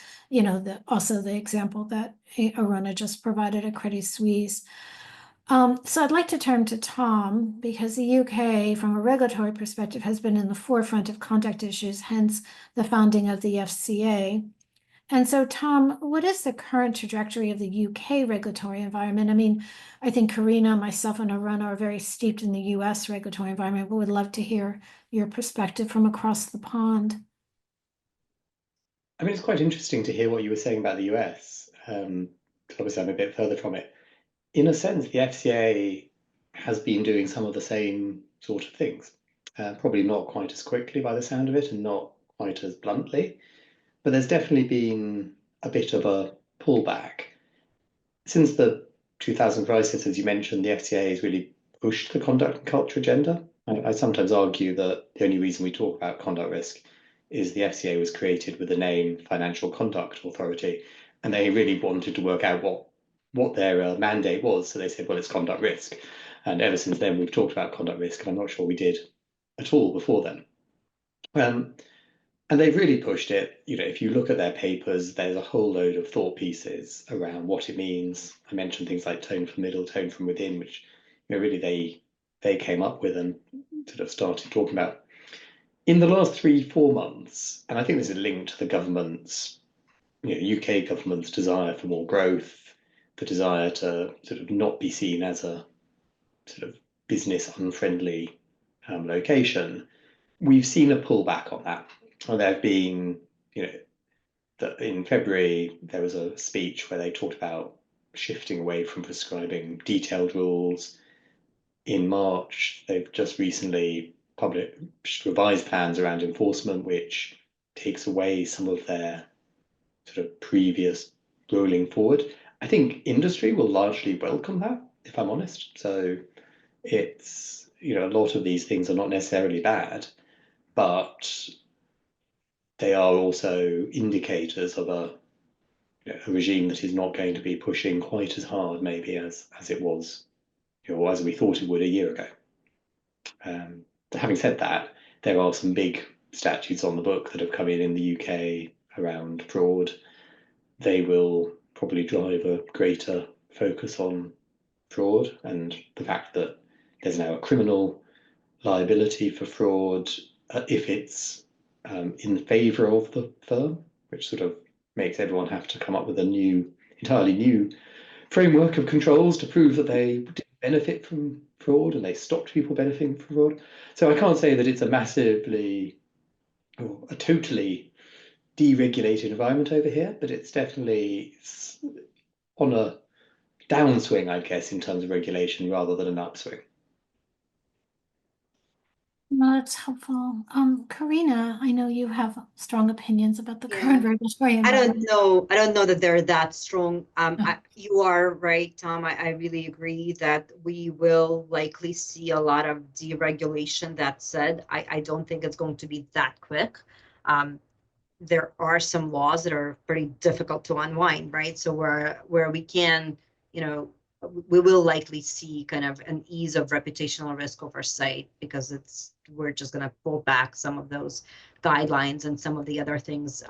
also the example that Aruna just provided at Credit Suisse. So I'd like to turn to Tom, because the UK, from a regulatory perspective, has been in the forefront of conduct issues, hence the founding of the FCA. And so, Tom, what is the current trajectory of the UK regulatory environment? I mean, I think Karina, myself, and Aruna are very steeped in the US regulatory environment, but would love to hear your perspective from across the pond. I mean, it's quite interesting to hear what you were saying about the US, because obviously I'm a bit further from it. In a sense, the FCA has been doing some of the same sort of things, probably not quite as quickly by the sound of it and not quite as bluntly, but there's definitely been a bit of a pullback. Since the 2000 crisis, as you mentioned, the FCA has really pushed the conduct and culture agenda. I sometimes argue that the only reason we talk about conduct risk is the FCA was created with the name Financial Conduct Authority, and they really wanted to work out what their mandate was. So they said, well, it's conduct risk. And ever since then, we've talked about conduct risk, and I'm not sure we did at all before then. And they've really pushed it. If you look at their papers, there's a whole load of thought pieces around what it means. I mentioned things like tone from middle, tone from within, which really they came up with and sort of started talking about. In the last 3-4 months, and I think this is linked to the government's, UK government's desire for more growth, the desire to sort of not be seen as a sort of business unfriendly location, we've seen a pullback on that. There have been, that in February, there was a speech where they talked about shifting away from prescribing detailed rules. In March, they've just recently published revised plans around enforcement, which takes away some of their sort of previous rolling forward. I think industry will largely welcome that, if I'm honest. So it's, a lot of these things are not necessarily bad, but they are also indicators of a regime that is not going to be pushing quite as hard, maybe, as it was, or as we thought it would a year ago. Having said that, there are some big statutes on the book that have come in the UK around fraud. They will probably drive a greater focus on fraud, and the fact that there's now a criminal liability for fraud if it's in favour of the firm, which sort of makes everyone have to come up with a entirely new framework of controls to prove that they didn't benefit from fraud and they stopped people benefiting from fraud. So I can't say that it's a totally deregulated environment over here, but it's definitely on a downswing, I guess, in terms of regulation rather than an upswing. No, that's helpful. Karina, I know you have strong opinions about the Yeah. current regulatory I don't environment. know. I don't know that they're that strong. You are right, Tom. I really agree that we will likely see a lot of deregulation. That said, I don't think it's going to be that quick. There are some laws that are pretty difficult to unwind, right? So where we can, we will likely see kind of an ease of reputational risk oversight because we're just going to pull back some of those guidelines and some of the other things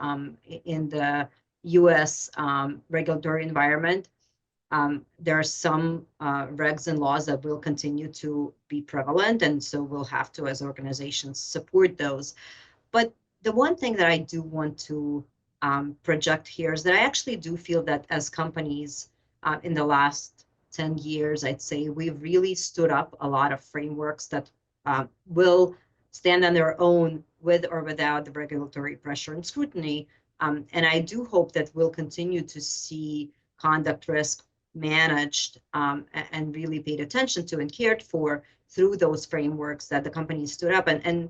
in the US regulatory environment. There are some regs and laws that will continue to be prevalent, and so we'll have to, as organizations, support those. But the one thing that I do want to project here is that I actually do feel that as companies in the last 10 years, I'd say we've really stood up a lot of frameworks that will stand on their own with or without the regulatory pressure and scrutiny. And I do hope that we'll continue to see conduct risk managed and really paid attention to and cared for through those frameworks that the companies stood up. And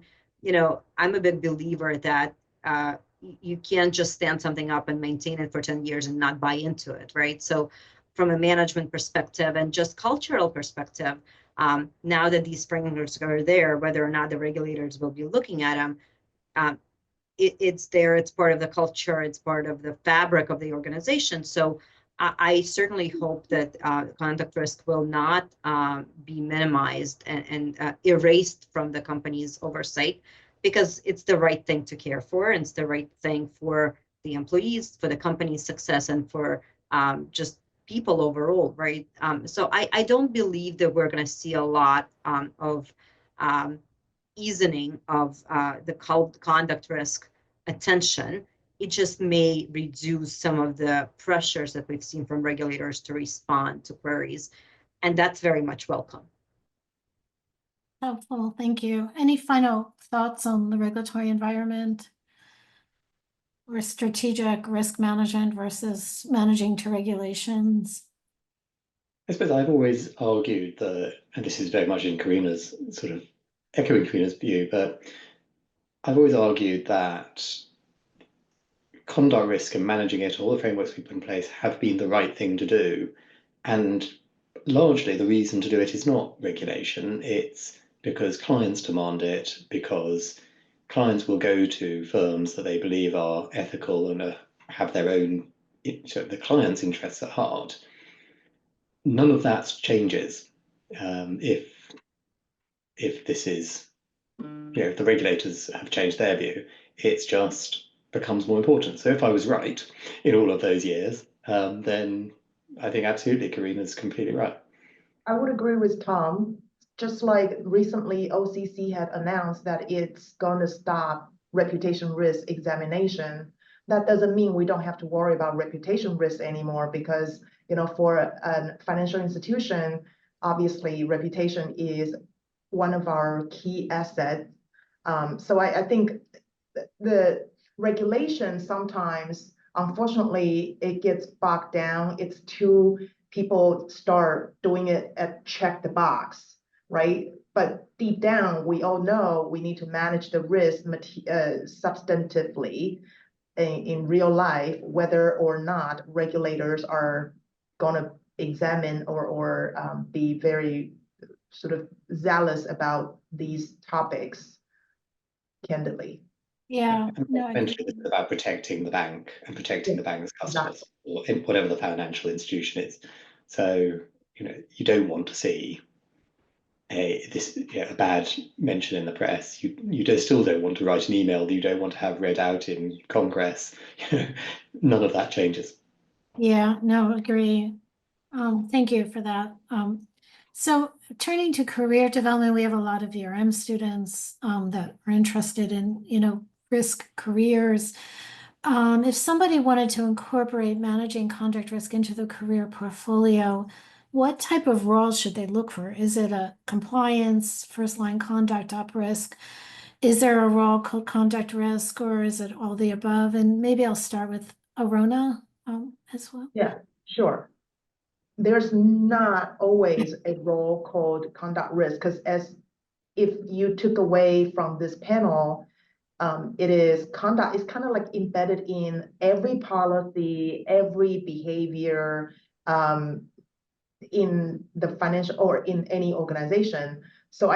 I'm a big believer that you can't just stand something up and maintain it for 10 years and not buy into it, right? So from a management perspective and just cultural perspective, now that these frameworks are there, whether or not the regulators will be looking at them, it's there, it's part of the culture, it's part of the fabric of the organization. So I certainly hope that conduct risk will not be minimized and erased from the company's oversight, because it's the right thing to care for, and it's the right thing for the employees, for the company's success, and for just people overall, right? So I don't believe that we're going to see a lot of easing of the conduct risk attention. It just may reduce some of the pressures that we've seen from regulators to respond to queries. And that's very much welcome. Helpful, thank you. Any final thoughts on the regulatory environment or strategic risk management versus managing to regulations? I suppose I've always argued that, and this is very much in Karina's sort of echoing Karina's view, but I've always argued that conduct risk and managing it, all the frameworks we put in place, have been the right thing to do. And largely the reason to do it is not regulation, it's because clients demand it, because clients will go to firms that they believe are ethical and have their own, the client's interests at heart. None of that changes if this is, if the regulators have changed their view. It's just becomes more important. So if I was right in all of those years, then I think absolutely Karina's completely right. I would agree with Tom. Just like recently, OCC had announced that it's going to stop reputation risk examination. That doesn't mean we don't have to worry about reputation risk anymore, because, you know, for a financial institution, obviously reputation is one of our key assets. So I think the regulation sometimes, unfortunately, it gets bogged down. It's too, people start doing it at check the box, right? But deep down, we all know we need to manage the risk substantively in real life, whether or not regulators are going to examine or be very sort of zealous about these topics, candidly. Yeah, no, I Eventually, agree. it's about protecting the bank and protecting the bank's customers, or in whatever the financial institution is. So, you know, you don't want to see a bad mention in the press. You still don't want to write an email that you don't want to have read out in Congress. None of that changes. Yeah, no, agree. Thank you for that. So turning to career development, we have a lot of VRM students that are interested in, you know, risk careers. If somebody wanted to incorporate managing conduct risk into the career portfolio, what type of role should they look for? Is it a compliance, first line conduct, op risk? Is there a role called conduct risk, or is it all the above? And maybe I'll start with Arona as well. Yeah, sure. There's not always a role called conduct risk, because as if you took away from this panel, it is conduct is kind of like embedded in every policy, every behavior in the financial or in any organization. So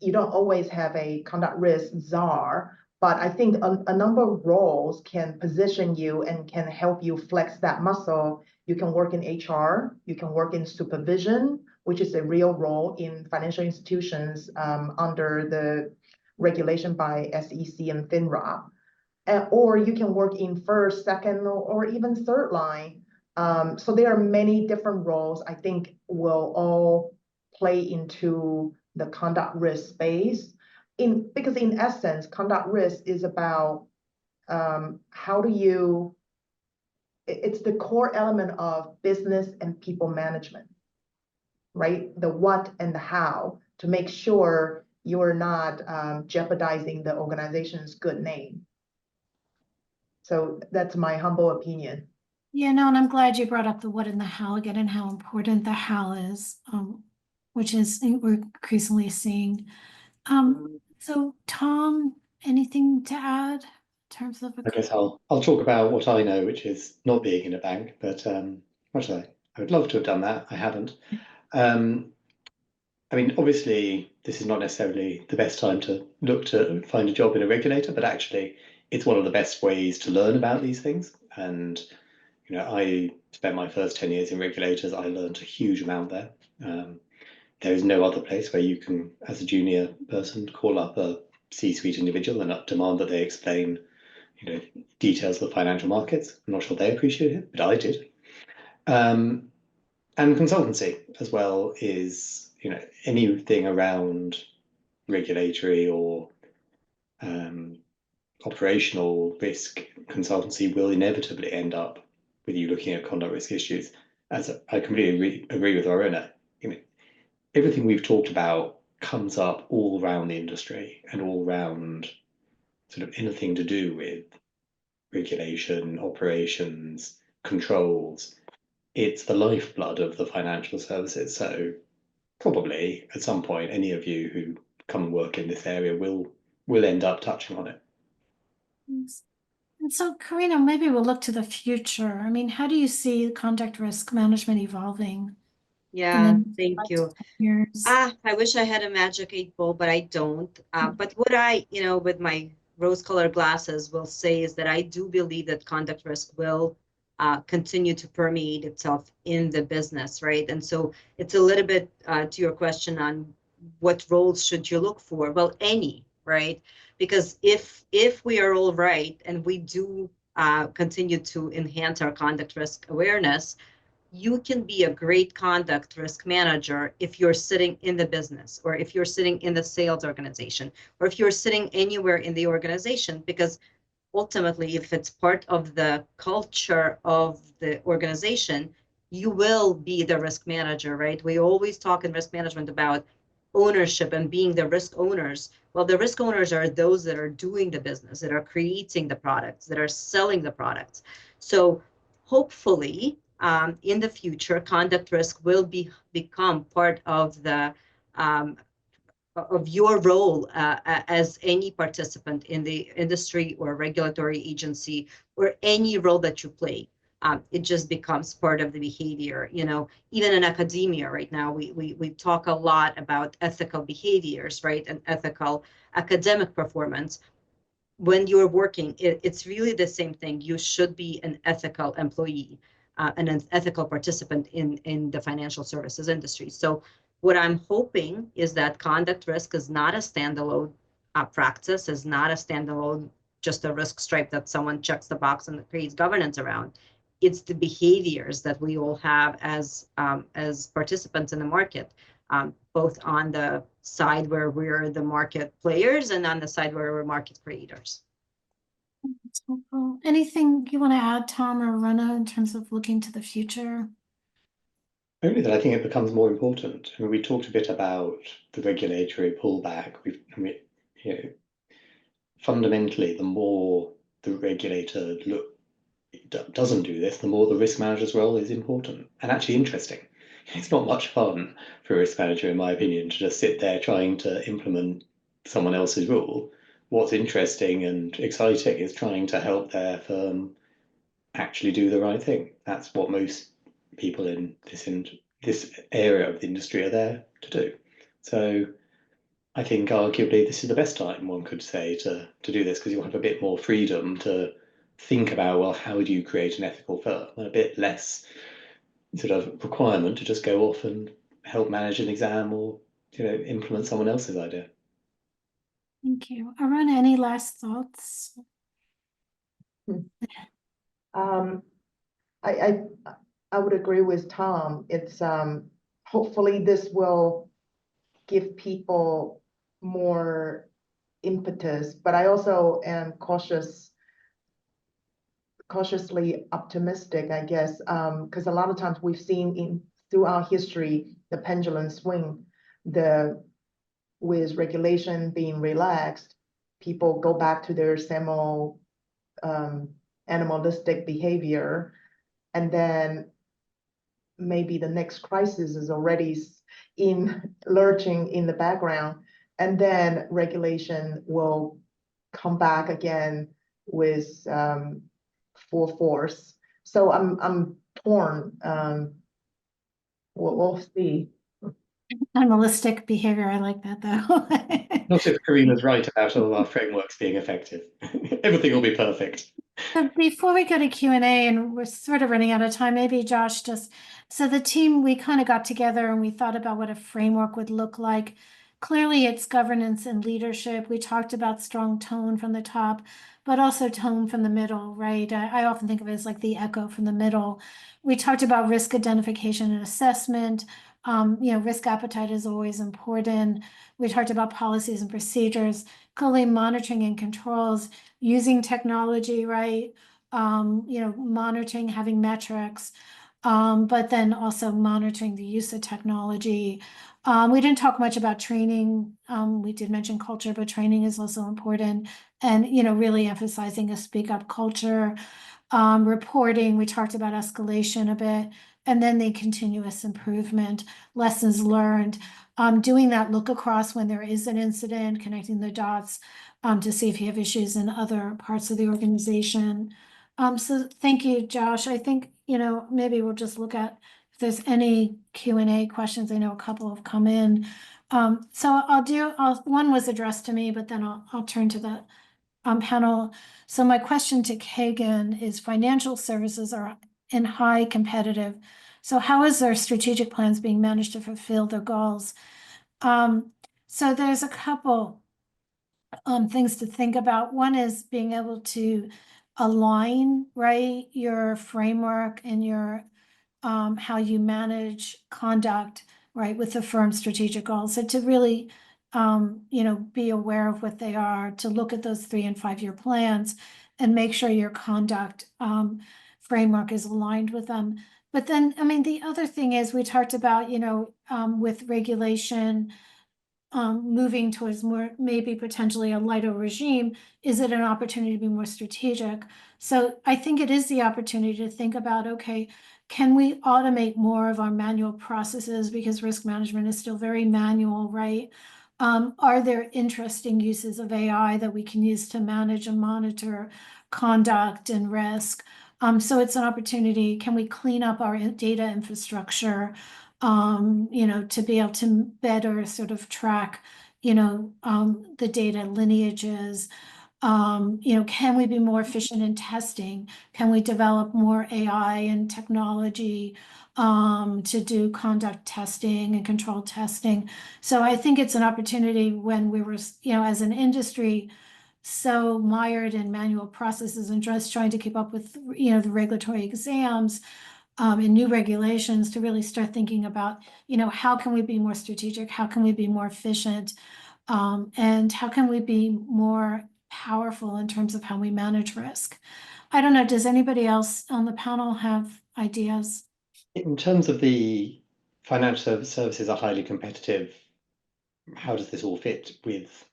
you don't always have a conduct risk czar, but I think a number of roles can position you and can help you flex that muscle. You can work in HR, you can work in supervision, which is a real role in financial institutions under the regulation by SEC and FINRA. Or you can work in first, second, or even third line. So there are many different roles I think will all play into the conduct risk space. Because in essence, conduct risk is about how do you, it's the core element of business and people management, right? The what and the how, to make sure you're not jeopardizing the organization's good name. So that's my humble opinion. Yeah, no, and I'm glad you brought up the what and the how again, and how important the how is, which is we're increasingly seeing. So Tom, anything to add in terms of? I guess I'll talk about what I know, which is not being in a bank, but what should I would love to have done that. I haven't. I mean, obviously, this is not necessarily the best time to look to find a job in a regulator, but actually, it's one of the best ways to learn about these things. And you know, I spent my first 10 years in regulators. I learned a huge amount there. There is no other place where you can, as a junior person, call up a C-suite individual and demand that they explain, you know, details of the financial markets. I'm not sure they appreciate it, but I did. And consultancy as well is, you know, anything around regulatory or operational risk consultancy will inevitably end up with you looking at conduct risk issues. I completely agree with Arona. You know, everything we've talked about comes up all around the industry and all around sort of anything to do with regulation, operations, controls. It's the lifeblood of the financial services. So probably at some point, any of you who come and work in this area will end up touching on it. And so, Karina, maybe we'll look to the future. I mean, how do you see conduct risk management evolving? Yeah, thank you. Years? I wish I had a magic 8 ball, but I don't. But what I, you know, with my rose-colored glasses will say is that I do believe that conduct risk will continue to permeate itself in the business, right? And so it's a little bit to your question on what roles should you look for? Well, any, right? Because if we are all right and we do continue to enhance our conduct risk awareness, you can be a great conduct risk manager if you're sitting in the business, or if you're sitting in the sales organization, or if you're sitting anywhere in the organization, because ultimately, if it's part of the culture of the organization, you will be the risk manager, right? We always talk in risk management about ownership and being the risk owners. Well, the risk owners are those that are doing the business, that are creating the products, that are selling the products. So hopefully, in the future, conduct risk will become part of the of your role as any participant in the industry or regulatory agency, or any role that you play. It just becomes part of the behavior. You know, even in academia right now, we talk a lot about ethical behaviors, right, and ethical academic performance. When you're working, it's really the same thing. You should be an ethical employee and an ethical participant in the financial services industry. So what I'm hoping is that conduct risk is not a standalone practice, is not a standalone, just a risk stripe that someone checks the box and creates governance around. It's the behaviors that we all have as participants in the market, both on the side where we're the market players and on the side where we're market creators. That's helpful. Anything you want to add, Tom or Rana, in terms of looking to the future? Only that I think it becomes more important. I mean, we talked a bit about the regulatory pullback. You know, fundamentally, the more the regulator doesn't do this, the more the risk manager's role is important and actually interesting. It's not much fun for a risk manager, in my opinion, to just sit there trying to implement someone else's rule. What's interesting and exciting is trying to help their firm actually do the right thing. That's what most people in this area of the industry are there to do. So I think arguably this is the best time, one could say, to do this, because you'll have a bit more freedom to think about, well, how do you create an ethical firm? And a bit less sort of requirement to just go off and help manage an exam or, you know, implement someone else's idea. Thank you. Arun, any last thoughts? I would agree with Tom. It's hopefully this will give people more impetus, but I also am cautiously optimistic, I guess, because a lot of times we've seen throughout history the pendulum swing. With regulation being relaxed, people go back to their animalistic behavior, and then maybe the next crisis is already lurching in the background, and then regulation will come back again with full force. So I'm torn. We'll see. Animalistic behavior, I like that though. Not if Karina's right about all our frameworks being effective. Everything will be perfect. So before we go to Q&A, and we're sort of running out of time, maybe Josh so the team, we kind of got together and we thought about what a framework would look like. Clearly it's governance and leadership. We talked about strong tone from the top, but also tone from the middle, right? I often think of it as like the echo from the middle. We talked about risk identification and assessment. Risk appetite is always important. We talked about policies and procedures, clearly monitoring and controls, using technology, right? Monitoring, having metrics, but then also monitoring the use of technology. We didn't talk much about training. We did mention culture, but training is also important. And, really emphasizing a speak up culture. Reporting, we talked about escalation a bit, and then the continuous improvement, lessons learned, doing that look across when there is an incident, connecting the dots to see if you have issues in other parts of the organization. So thank you, Josh. I think, maybe we'll just look at if there's any Q&A questions. I know a couple have come in. So one was addressed to me, but then I'll turn to the panel. So my question to Kagan is, financial services are in high competitive. So how is their strategic plans being managed to fulfill their goals? So there's a couple things to think about. One is being able to align, right, your framework and your how you manage conduct, right, with the firm's strategic goals. So to really, be aware of what they are, to look at those 3 and 5 year plans and make sure your conduct framework is aligned with them. But then, I mean, the other thing is we talked about, with regulation, moving towards more, maybe potentially a lighter regime, is it an opportunity to be more strategic? So I think it is the opportunity to think about, okay, can we automate more of our manual processes, because risk management is still very manual, right? Are there interesting uses of AI that we can use to manage and monitor conduct and risk? So it's an opportunity. Can we clean up our data infrastructure, to be able to better sort of track, the data lineages? Can we be more efficient in testing? Can we develop more AI and technology to do conduct testing and control testing? So I think it's an opportunity when we were, as an industry, so mired in manual processes and just trying to keep up with, the regulatory exams and new regulations, to really start thinking about, how can we be more strategic? How can we be more efficient? And how can we be more powerful in terms of how we manage risk? I don't know, does anybody else on the panel have ideas? In terms of the financial services are highly competitive, how does this all fit with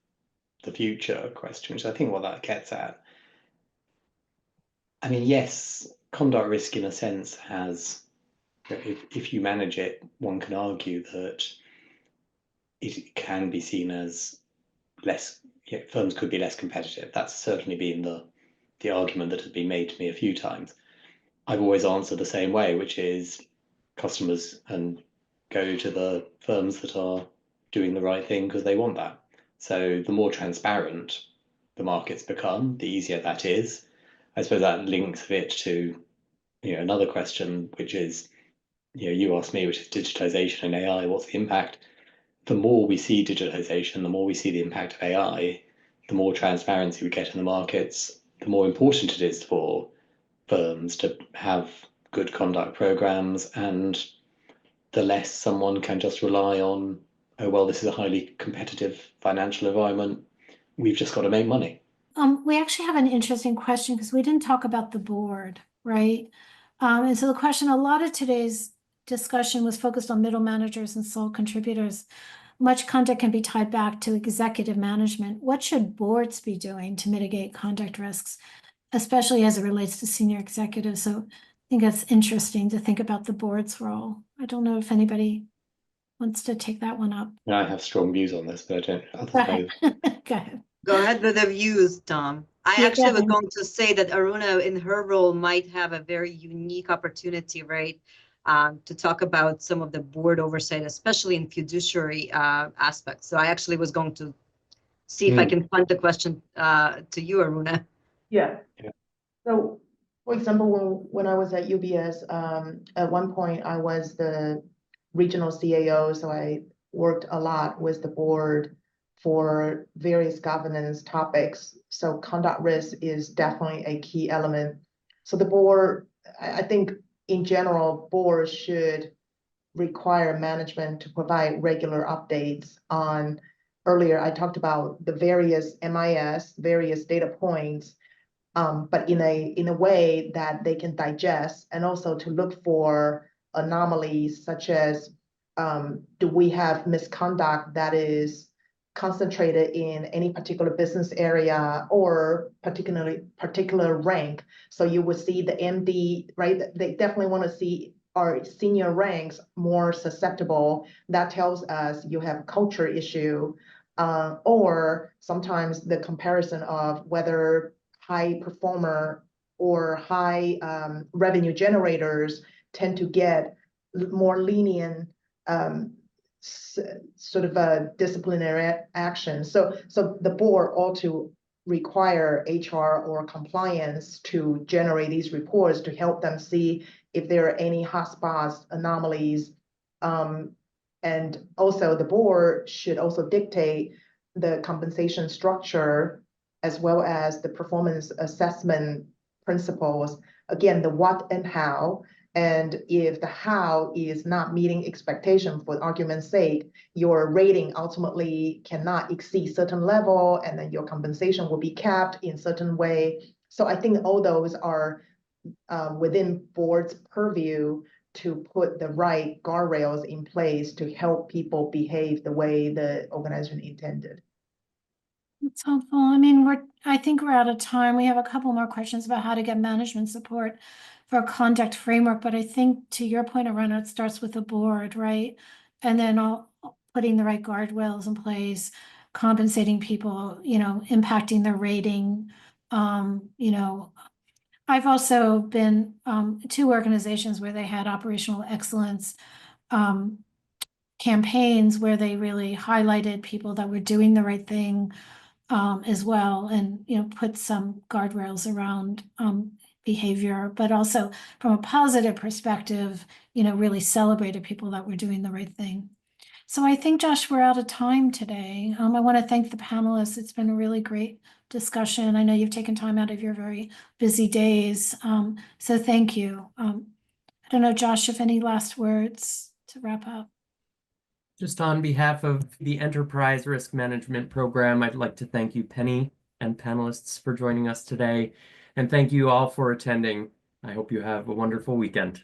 the future question? So I think what that gets at, I mean, yes, conduct risk in a sense has, if you manage it, one can argue that it can be seen as less, firms could be less competitive. That's certainly been the argument that has been made to me a few times. I've always answered the same way, which is customers and go to the firms that are doing the right thing because they want that. So the more transparent the markets become, the easier that is. I suppose that links a bit to another question, which is you asked me, which is digitalization and AI. What's the impact? The more we see digitalization, the more we see the impact of AI, the more transparency we get in the markets, the more important it is for firms to have good conduct programs, and the less someone can just rely on, oh, well, this is a highly competitive financial environment, we've just got to make money. We actually have an interesting question because we didn't talk about the board, right? And so the question, a lot of today's discussion was focused on middle managers and sole contributors. Much conduct can be tied back to executive management. What should boards be doing to mitigate conduct risks, especially as it relates to senior executives? So I think that's interesting to think about the board's role. I don't know if anybody wants to take that one up. I have strong views on this, but I don't. Go ahead. Go ahead. Go ahead with the views, Tom. I Yeah, actually was go ahead. going to say that Aruna, in her role, might have a very unique opportunity, right, to talk about some of the board oversight, especially in fiduciary aspects. So I actually was going to see if I can punt the question to you, Aruna. Yeah. Yeah. So, for example, when I was at UBS, at one point I was the regional CAO, so I worked a lot with the board for various governance topics. So conduct risk is definitely a key element. So the board, I think in general, boards should require management to provide regular updates on, earlier I talked about the various MIS, various data points, but in a way that they can digest, and also to look for anomalies such as, do we have misconduct that is concentrated in any particular business area or particular rank? So you would see the MD, right? They definitely want to see our senior ranks more susceptible. That tells us you have culture issue, or sometimes the comparison of whether high performer or high revenue generators tend to get more lenient sort of a disciplinary action. So the board ought to require HR or compliance to generate these reports to help them see if there are any hotspots, anomalies. And also the board should also dictate the compensation structure as well as the performance assessment principles. Again, the what and how. And if the how is not meeting expectation, for argument's sake, your rating ultimately cannot exceed certain level, and then your compensation will be capped in certain way. So I think all those are within board's purview to put the right guardrails in place to help people behave the way the organization intended. That's helpful. I mean, I think we're out of time. We have a couple more questions about how to get management support for a conduct framework, but I think to your point, Aruna, it starts with the board, right? And then putting the right guardrails in place, compensating people, impacting their rating. I've also been 2 organizations where they had operational excellence campaigns where they really highlighted people that were doing the right thing as well, and put some guardrails around behavior, but also from a positive perspective, really celebrated people that were doing the right thing. So I think, Josh, we're out of time today. I want to thank the panelists. It's been a really great discussion. I know you've taken time out of your very busy days. So thank you. I don't know, Josh, if any last words to wrap up. Just on behalf of the Enterprise Risk Management Program, I'd like to thank you, Penny, and panelists for joining us today. And thank you all for attending. I hope you have a wonderful weekend.